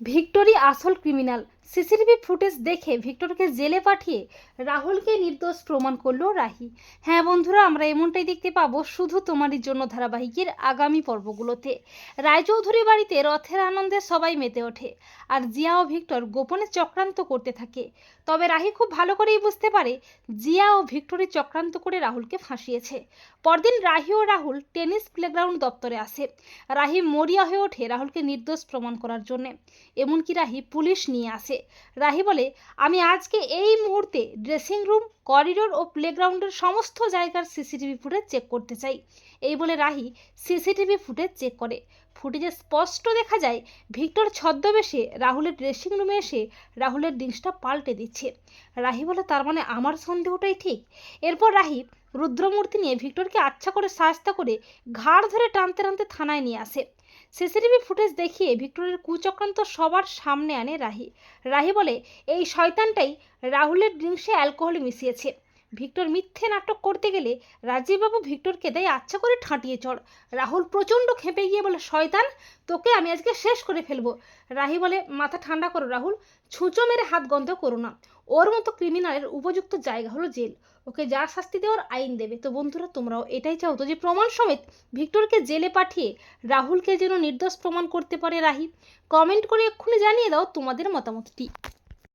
Victory আসল criminal. CCTV footage দেখে ভিক্টরকে জেলে পাঠিয়ে রাহুলকে নির্দোষ প্রমাণ করলো রাহি। হ্যাঁ বন্ধুরা, আমরা এমনটাই দেখতে পাবো শুধু তোমারই জন্য ধারাবাহিকের আগামী পর্বগুলোতে। রায়চৌধুরী বাড়িতে রথের আনন্দে সবাই মেতে ওঠে, আর জিয়া ও ভিক্টর গোপনে চক্রান্ত করতে থাকে। তবে রাহি খুব ভালো করেই বুঝতে পারে জিয়া ও ভিক্টরি চক্রান্ত করে রাহুলকে ফাঁসিয়েছে। পরদিন রাহি ও রাহুল টেনিস প্লেগ্রাউন্ড দপ্তরে আসে। রাহি মরিয়া হয়ে ওঠে রাহুলকে নির্দোষ প্রমাণ করার জন্য। এমনকি রাহি পুলিশ নিয়ে আসে। রাহি বলে, আমি আজকে এই মুহূর্তে ড্রেসিং রুম, করিডোর ও প্লেগ্রাউন্ডের সমস্ত জায়গার সিসিটিভি ফুটেজ চেক করতে চাই। এই বলে রাহি সিসিটিভি ফুটেজ চেক করে। ফুটেজে স্পষ্ট দেখা যায় ভিক্টর ছদ্মবেশে রাহুলের ড্রেসিং রুমে এসে রাহুলের জিনিসটা পাল্টে দিচ্ছে। রাহি বলে, তার মানে আমার সন্দেহটাই ঠিক। এরপর রাহি রুদ্রমূর্তি নিয়ে ভিক্টরকে আচ্ছা করে শায়েস্তা করে ঘাড় ধরে টানতে টানতে থানায় নিয়ে আসে। সিসিটিভি ফুটেজ দেখিয়ে ভিক্টরের কুচক্রান্ত সবার সামনে আনে রাহি। রাহি বলে, এই শয়তানটাই রাহুলের ড্রিঙ্কসে অ্যালকোহল মিশিয়েছে। ভিক্টর মিথ্যে নাটক করতে গেলে রাজীববাবু ভিক্টরকে দেয় আচ্ছা করে ঠাঁটিয়ে চড়। রাহুল প্রচণ্ড খেপে গিয়ে বলে, শয়তান, তোকে আমি আজকে শেষ করে ফেলবো। রাহি বলে, মাথা ঠান্ডা করো রাহুল, ছুঁচো মেরে হাত গন্ধ করো না। ওর মতো ক্রিমিনালের উপযুক্ত জায়গা হলো জেল। ওকে যা শাস্তি দেওয়ার আইন দেবে। তো বন্ধুরা, তোমরাও এটাই চাও তো যে প্রমাণ সমেত ভিক্টরকে জেলে পাঠিয়ে রাহুলকে যেন নির্দোষ প্রমাণ করতে পারে রাহি? কমেন্ট করে এক্ষুনি জানিয়ে দাও তোমাদের মতামতটি।